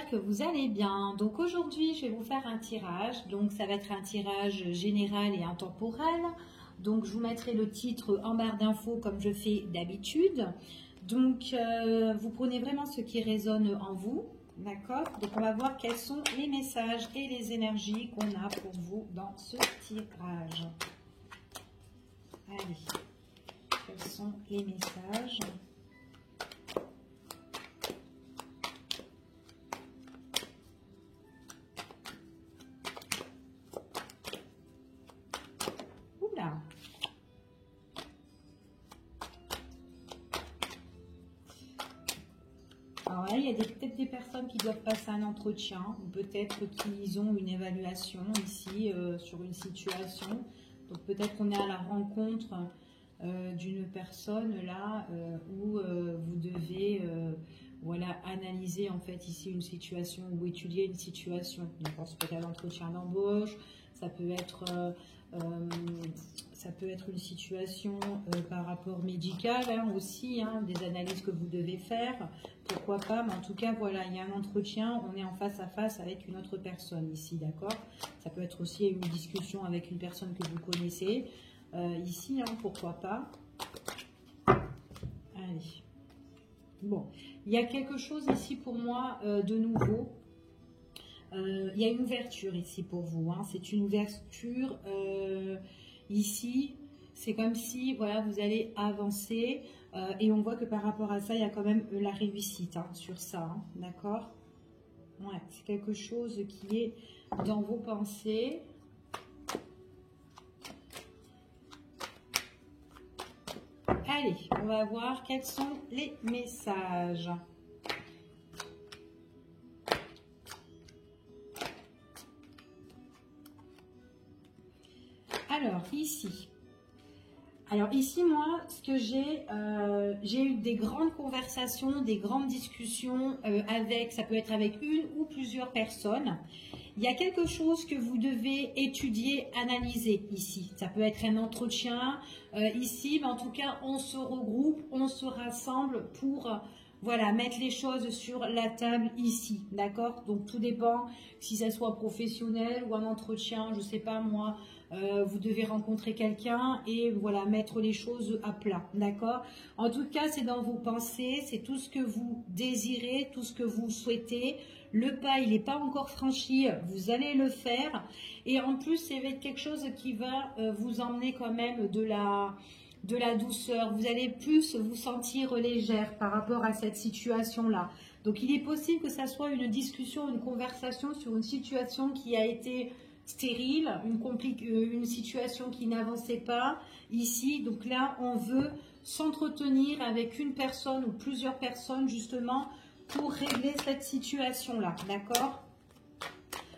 j'espère que vous allez bien. Donc aujourd'hui, je vais vous faire un tirage. Donc ça va être un tirage général et intemporel. Donc je vous mettrai le titre en barre d'infos comme je fais d'habitude. Donc vous prenez vraiment ce qui résonne en vous. D'accord? Donc on va voir quels sont les messages et les énergies qu'on a pour vous dans ce tirage. Allez, quels sont les messages ? Oula! Alors là, il y a peut-être des personnes qui doivent passer un entretien, ou peut-être qu'ils ont une évaluation ici sur une situation. Donc peut-être qu'on est à la rencontre d'une personne là où vous devez voilà, analyser en fait ici une situation ou étudier une situation. Donc ça peut être un entretien d'embauche, ça peut être une situation par rapport médical hein, aussi, hein, des analyses que vous devez faire, pourquoi pas, mais en tout cas voilà, il y a un entretien, on est en face à face avec une autre personne ici, d'accord? Ça peut être aussi une discussion avec une personne que vous connaissez, ici, hein, pourquoi pas. Allez. Bon, il y a quelque chose ici pour moi de nouveau. Il y a une ouverture ici pour vous, hein. C'est une ouverture ici, c'est comme si voilà, vous allez avancer et on voit que par rapport à ça, il y a quand même la réussite hein, sur ça, hein, d'accord? Ouais, c'est quelque chose qui est dans vos pensées. Allez, on va voir quels sont les messages. Alors ici, moi, ce que j'ai eu des grandes conversations, des grandes discussions avec, ça peut être avec une ou plusieurs personnes. Il y a quelque chose que vous devez étudier, analyser ici. Ça peut être un entretien ici, mais en tout cas, on se regroupe, on se rassemble pour voilà, mettre les choses sur la table ici, d'accord? Donc tout dépend si ça soit professionnel ou un entretien, je sais pas moi. Vous devez rencontrer quelqu'un et voilà, mettre les choses à plat, d'accord? En tout cas, c'est dans vos pensées, c'est tout ce que vous désirez, tout ce que vous souhaitez. Le pas, il n'est pas encore franchi, vous allez le faire. Et en plus, ça va être quelque chose qui va vous emmener quand même de la douceur. Vous allez plus vous sentir légère par rapport à cette situation-là. Donc, il est possible que ça soit une discussion, une conversation sur une situation qui a été stérile, une situation qui n'avançait pas ici. Donc là, on veut s'entretenir avec une personne ou plusieurs personnes justement pour régler cette situation-là, d'accord?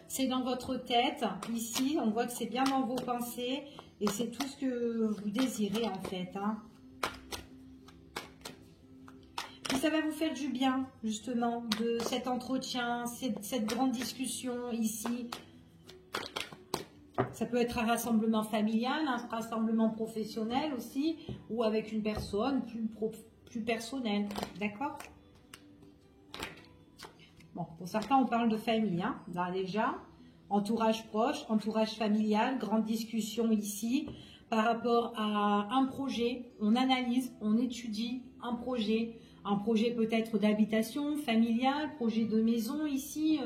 C'est dans votre tête, ici, on voit que c'est bien dans vos pensées et c'est tout ce que vous désirez en fait, hein. Et ça va vous faire du bien, justement, de cet entretien, cette grande discussion ici. Ça peut être un rassemblement familial, un rassemblement professionnel aussi, ou avec une personne plus personnelle, d'accord? Bon, pour certains, on parle de famille, hein, là déjà. Entourage proche, entourage familial, grande discussion ici par rapport à un projet. On analyse, on étudie un projet peut-être d'habitation familiale, projet de maison ici,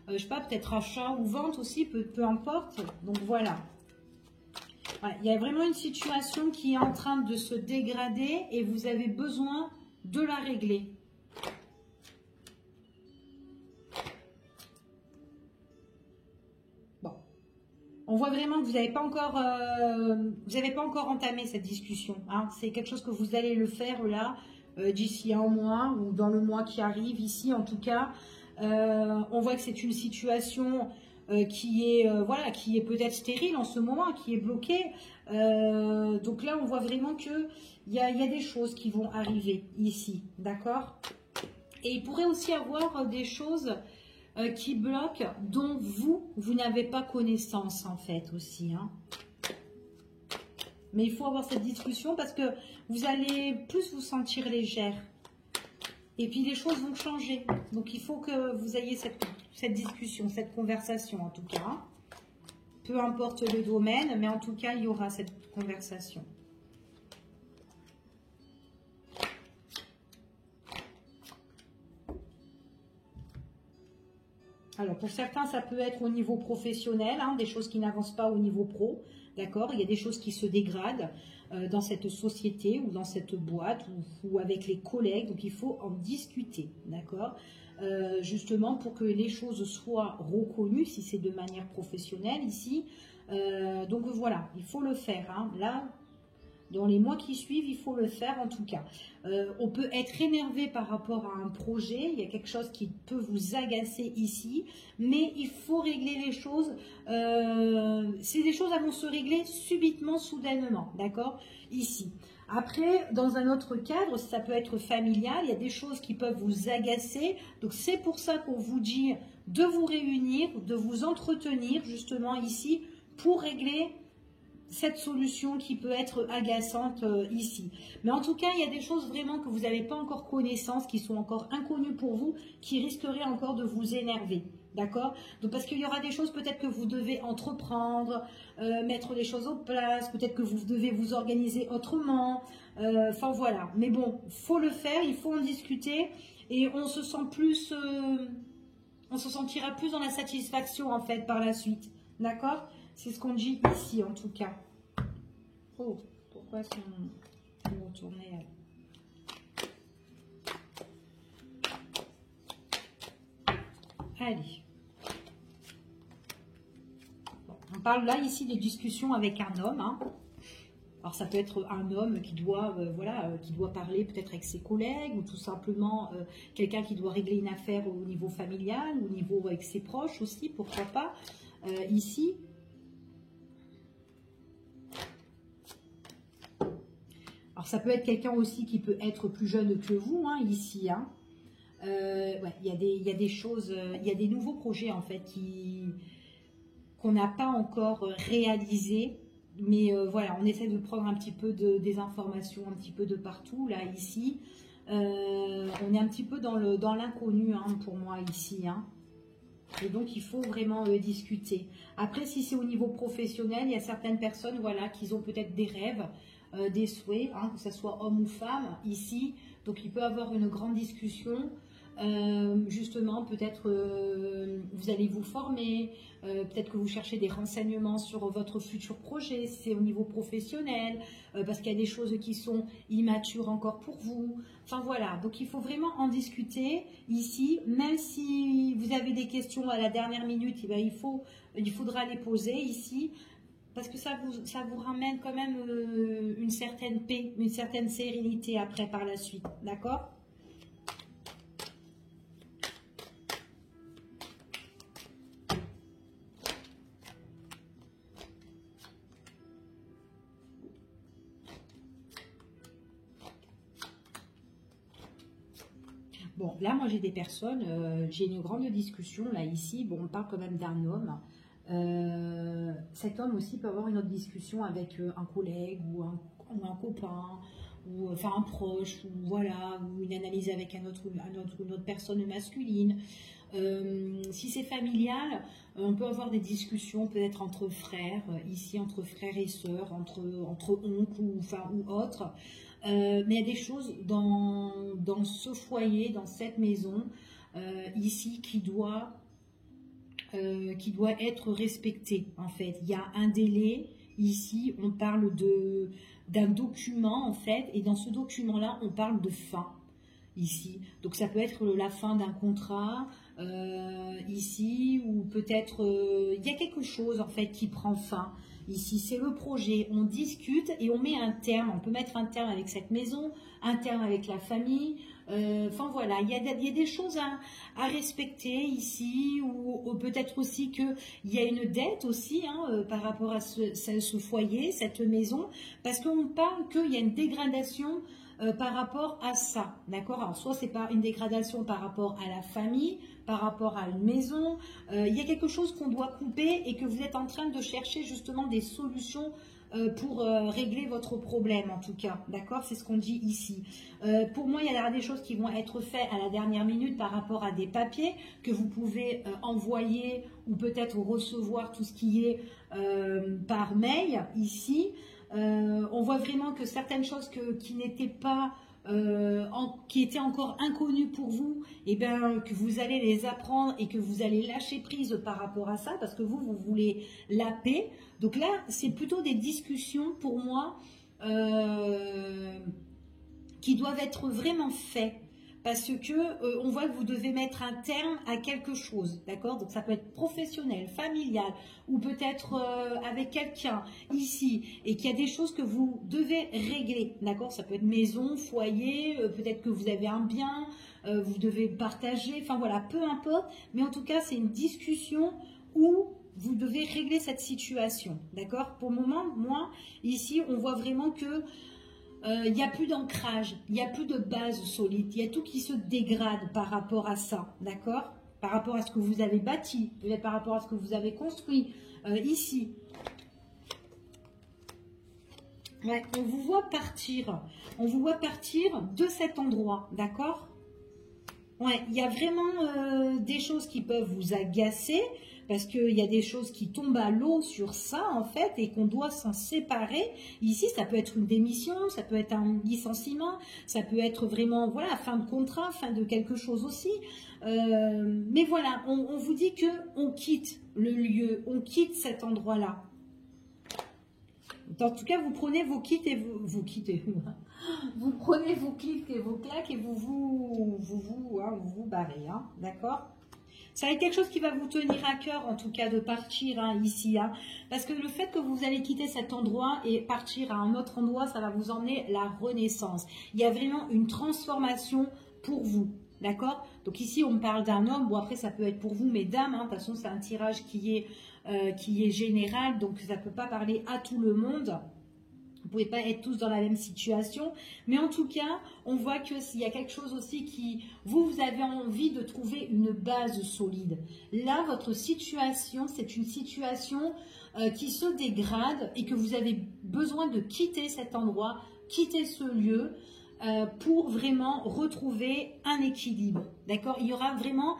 je sais pas, peut-être achat ou vente aussi, peu importe. Donc voilà. Voilà. Il y a vraiment une situation qui est en train de se dégrader et vous avez besoin de la régler. Bon. On voit vraiment que vous n'avez pas encore entamé cette discussion, hein. C'est quelque chose que vous allez le faire là, d'ici un mois ou dans le mois qui arrive ici en tout cas. On voit que c'est une situation qui est peut-être stérile en ce moment, qui est bloquée. Donc là, on voit vraiment qu'il y a des choses qui vont arriver ici, d'accord? Et il pourrait aussi y avoir des choses qui bloquent, dont vous n'avez pas connaissance en fait aussi, hein. Mais il faut avoir cette discussion parce que vous allez plus vous sentir légère. Et puis les choses vont changer. Donc il faut que vous ayez cette discussion, cette conversation en tout cas. Peu importe le domaine, mais en tout cas il y aura cette conversation. Alors, pour certains, ça peut être au niveau professionnel, hein, des choses qui n'avancent pas au niveau pro, d'accord? Il y a des choses qui se dégradent dans cette société ou dans cette boîte ou avec les collègues, donc il faut en discuter, d'accord? Justement, pour que les choses soient reconnues, si c'est de manière professionnelle ici. Donc voilà, il faut le faire, hein. Là, dans les mois qui suivent, il faut le faire en tout cas. On peut être énervé par rapport à un projet, il y a quelque chose qui peut vous agacer ici, mais il faut régler les choses. C'est des choses elles vont se régler subitement, soudainement, d'accord? Ici. Après, dans un autre cadre, ça peut être familial, il y a des choses qui peuvent vous agacer. Donc c'est pour ça qu'on vous dit de vous réunir, de vous entretenir justement ici pour régler cette solution qui peut être agaçante ici. Mais en tout cas, il y a des choses vraiment que vous n'avez pas encore connaissance, qui sont encore inconnues pour vous, qui risqueraient encore de vous énerver. D'accord? Donc parce qu'il y aura des choses peut-être que vous devez entreprendre, mettre les choses en place, peut-être que vous devez vous organiser autrement. Enfin voilà. Mais bon, faut le faire, il faut en discuter et on se sent plus, on se sentira plus dans la satisfaction en fait par la suite. D'accord? C'est ce qu'on dit ici, en tout cas. Oh, pourquoi sont retournés? Allez. Bon, on parle là, ici, des discussions avec un homme. Hein. Alors, ça peut être un homme qui doit, qui doit parler peut-être avec ses collègues ou tout simplement quelqu'un qui doit régler une affaire au niveau familial, au niveau avec ses proches aussi, pourquoi pas. Ici. Alors, ça peut être quelqu'un aussi qui peut être plus jeune que vous, hein, ici. Hein. Ouais, il y a des choses, il y a des nouveaux projets, en fait, qu'on n'a pas encore réalisés. Mais voilà, on essaie de prendre un petit peu des informations, un petit peu de partout, là, ici. On est un petit peu dans l'inconnu, hein, pour moi, ici. Hein. Et donc, il faut vraiment discuter. Après, si c'est au niveau professionnel, il y a certaines personnes, voilà, qui ont peut-être des rêves, des souhaits, hein, que ce soit homme ou femme, ici. Donc, il peut y avoir une grande discussion. Justement, peut-être vous allez vous former, peut-être que vous cherchez des renseignements sur votre futur projet, si c'est au niveau professionnel, parce qu'il y a des choses qui sont immatures encore pour vous. Enfin voilà, donc il faut vraiment en discuter ici, même si vous avez des questions à la dernière minute, eh bien, il faudra les poser ici, parce que ça vous ramène quand même une certaine paix, une certaine sérénité après par la suite, d'accord ? Bon, là, moi, j'ai des personnes, j'ai une grande discussion, là, ici. Bon, on parle quand même d'un homme. Cet homme aussi peut avoir une autre discussion avec un collègue ou un copain, ou enfin un proche, ou voilà, ou une analyse avec une autre personne masculine. Si c'est familial, on peut avoir des discussions peut-être entre frères, ici, entre frères et sœurs, entre oncles ou autres. Mais il y a des choses dans ce foyer, dans cette maison, ici, qui doit être respectée, en fait. Il y a un délai, ici, on parle d'un document, en fait, et dans ce document-là, on parle de fin, ici. Donc, ça peut être la fin d'un contrat, ici, ou peut-être, il y a quelque chose, en fait, qui prend fin. Ici, c'est le projet, on discute et on met un terme. On peut mettre un terme avec cette maison, un terme avec la famille. Enfin voilà, il y a des choses à respecter ici, ou peut-être aussi qu'il y a une dette aussi hein, par rapport à ce foyer, cette maison, parce qu'on parle qu'il y a une dégradation par rapport à ça, d'accord? Alors soit c'est pas une dégradation par rapport à la famille, par rapport à une maison, il y a quelque chose qu'on doit couper et que vous êtes en train de chercher justement des solutions pour régler votre problème en tout cas, d'accord? C'est ce qu'on dit ici. Pour moi, il y a des choses qui vont être faites à la dernière minute par rapport à des papiers que vous pouvez envoyer ou peut-être recevoir tout ce qui est par mail ici. On voit vraiment que certaines choses qui n'étaient pas qui étaient encore inconnues pour vous, et bien que vous allez les apprendre et que vous allez lâcher prise par rapport à ça, parce que vous voulez la paix. Donc là, c'est plutôt des discussions pour moi qui doivent être vraiment faites. Parce que on voit que vous devez mettre un terme à quelque chose, d'accord? Donc ça peut être professionnel, familial, ou peut-être avec quelqu'un ici, et qu'il y a des choses que vous devez régler, d'accord? Ça peut être maison, foyer, peut-être que vous avez un bien, vous devez partager, enfin voilà, peu importe. Mais en tout cas, c'est une discussion où vous devez régler cette situation, d'accord? Pour le moment, moi, ici, on voit vraiment que il n'y a plus d'ancrage, il n'y a plus de base solide, il y a tout qui se dégrade par rapport à ça, d'accord? Par rapport à ce que vous avez bâti, peut-être par rapport à ce que vous avez construit ici. Ouais, on vous voit partir de cet endroit, d'accord? Ouais, il y a vraiment des choses qui peuvent vous agacer, parce qu'il y a des choses qui tombent à l'eau sur ça, en fait, et qu'on doit s'en séparer. Ici, ça peut être une démission, ça peut être un licenciement, ça peut être vraiment, voilà, fin de contrat, fin de quelque chose aussi. Mais voilà, on vous dit qu'on quitte le lieu, on quitte cet endroit-là. En tout cas, vous prenez vos kits et vous quittez. Vous prenez vos clics et vos claques et vous barrez, hein, d'accord? Ça va être quelque chose qui va vous tenir à cœur, en tout cas, de partir ici. Parce que le fait que vous allez quitter cet endroit et partir à un autre endroit, ça va vous emmener la renaissance. Il y a vraiment une transformation pour vous. D'accord? Donc ici, on me parle d'un homme. Bon, après, ça peut être pour vous, mesdames. De toute façon, c'est un tirage qui est général. Donc, ça ne peut pas parler à tout le monde. Vous ne pouvez pas être tous dans la même situation, mais en tout cas, on voit que s'il y a quelque chose aussi qui, vous avez envie de trouver une base solide. Là, votre situation, c'est une situation qui se dégrade et que vous avez besoin de quitter cet endroit, quitter ce lieu pour vraiment retrouver un équilibre. D'accord? Il y aura vraiment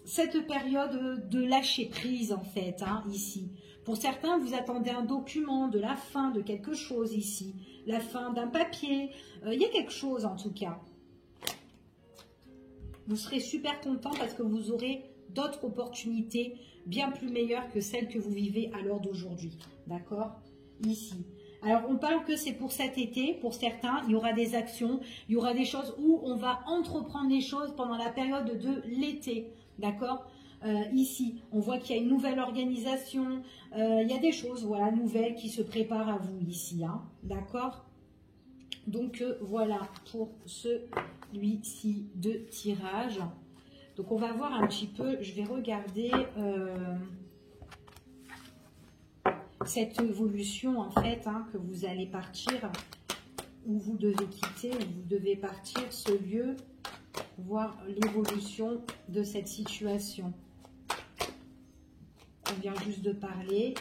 cette période de lâcher prise en fait, ici. Pour certains, vous attendez un document de la fin de quelque chose ici, la fin d'un papier. Il y a quelque chose en tout cas. Vous serez super content parce que vous aurez d'autres opportunités bien plus meilleures que celles que vous vivez à l'heure d'aujourd'hui. D'accord? Ici. Alors, on parle que c'est pour cet été. Pour certains, il y aura des actions, il y aura des choses où on va entreprendre des choses pendant la période de l'été. D'accord? Ici, on voit qu'il y a une nouvelle organisation, il y a des choses voilà, nouvelles qui se préparent à vous ici, d'accord? Donc voilà pour celui-ci de tirage. Donc on va voir un petit peu, je vais regarder cette évolution en fait que vous allez partir, où vous devez quitter, où vous devez partir ce lieu, voir l'évolution de cette situation. On vient juste de parler,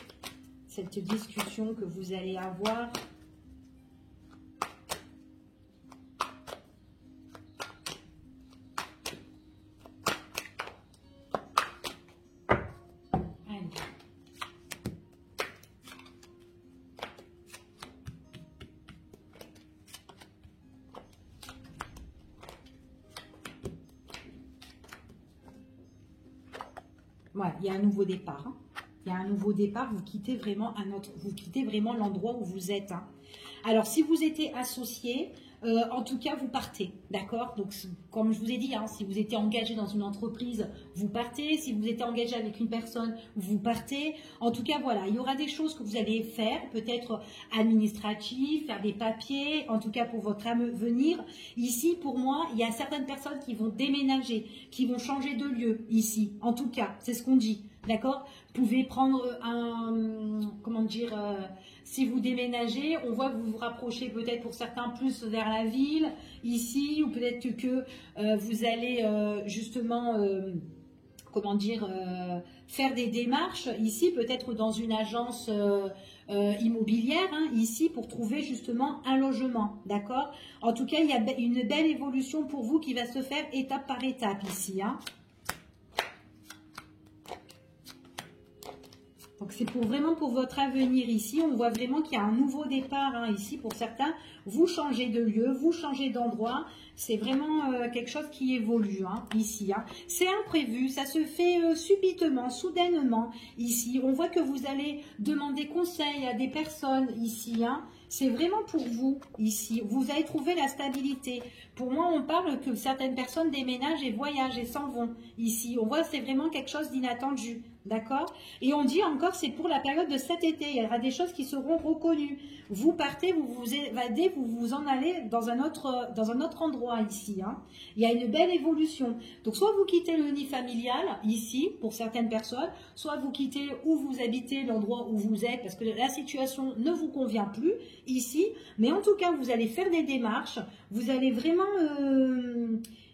cette discussion que vous allez avoir. Allez. Voilà, il y a un nouveau départ. Il y a un nouveau départ, vous quittez vraiment l'endroit où vous êtes. Alors, si vous étiez associé, en tout cas, vous partez, d'accord? Donc, comme je vous ai dit, si vous étiez engagé dans une entreprise, vous partez. Si vous étiez engagé avec une personne, vous partez. En tout cas, voilà, il y aura des choses que vous allez faire, peut-être administratives, faire des papiers, en tout cas pour votre avenir. Ici, pour moi, il y a certaines personnes qui vont déménager, qui vont changer de lieu ici. En tout cas, c'est ce qu'on dit. D'accord? Vous pouvez prendre si vous déménagez, on voit que vous vous rapprochez peut-être pour certains plus vers la ville, ici, ou peut-être que vous allez justement, faire des démarches ici, peut-être dans une agence immobilière, hein, ici, pour trouver justement un logement, d'accord? En tout cas, il y a une belle évolution pour vous qui va se faire étape par étape ici, hein. Donc, c'est vraiment pour votre avenir ici. On voit vraiment qu'il y a un nouveau départ, hein, ici pour certains. Vous changez de lieu, vous changez d'endroit. C'est vraiment quelque chose qui évolue, hein, ici, hein. C'est imprévu, ça se fait subitement, soudainement ici. On voit que vous allez demander conseil à des personnes ici, hein. C'est vraiment pour vous ici. Vous allez trouver la stabilité. Pour moi, on parle que certaines personnes déménagent et voyagent et s'en vont ici. On voit que c'est vraiment quelque chose d'inattendu. D'accord? Et on dit encore, c'est pour la période de cet été. Il y aura des choses qui seront reconnues. Vous partez, vous vous évadez, vous vous en allez dans un autre endroit ici, hein. Il y a une belle évolution. Donc, soit vous quittez le nid familial, ici, pour certaines personnes, soit vous quittez où vous habitez, l'endroit où vous êtes, parce que la situation ne vous convient plus, ici. Mais en tout cas, vous allez faire des démarches. Vous allez vraiment...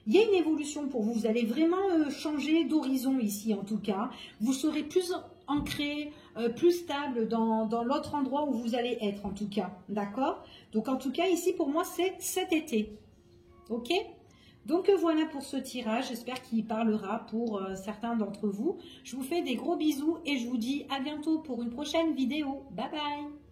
il y a une évolution pour vous, vous allez vraiment changer d'horizon ici en tout cas. Vous serez plus ancré, plus stable dans l'autre endroit où vous allez être en tout cas, d'accord? Donc en tout cas ici pour moi c'est cet été, ok? Donc voilà pour ce tirage, j'espère qu'il parlera pour certains d'entre vous. Je vous fais des gros bisous et je vous dis à bientôt pour une prochaine vidéo. Bye bye!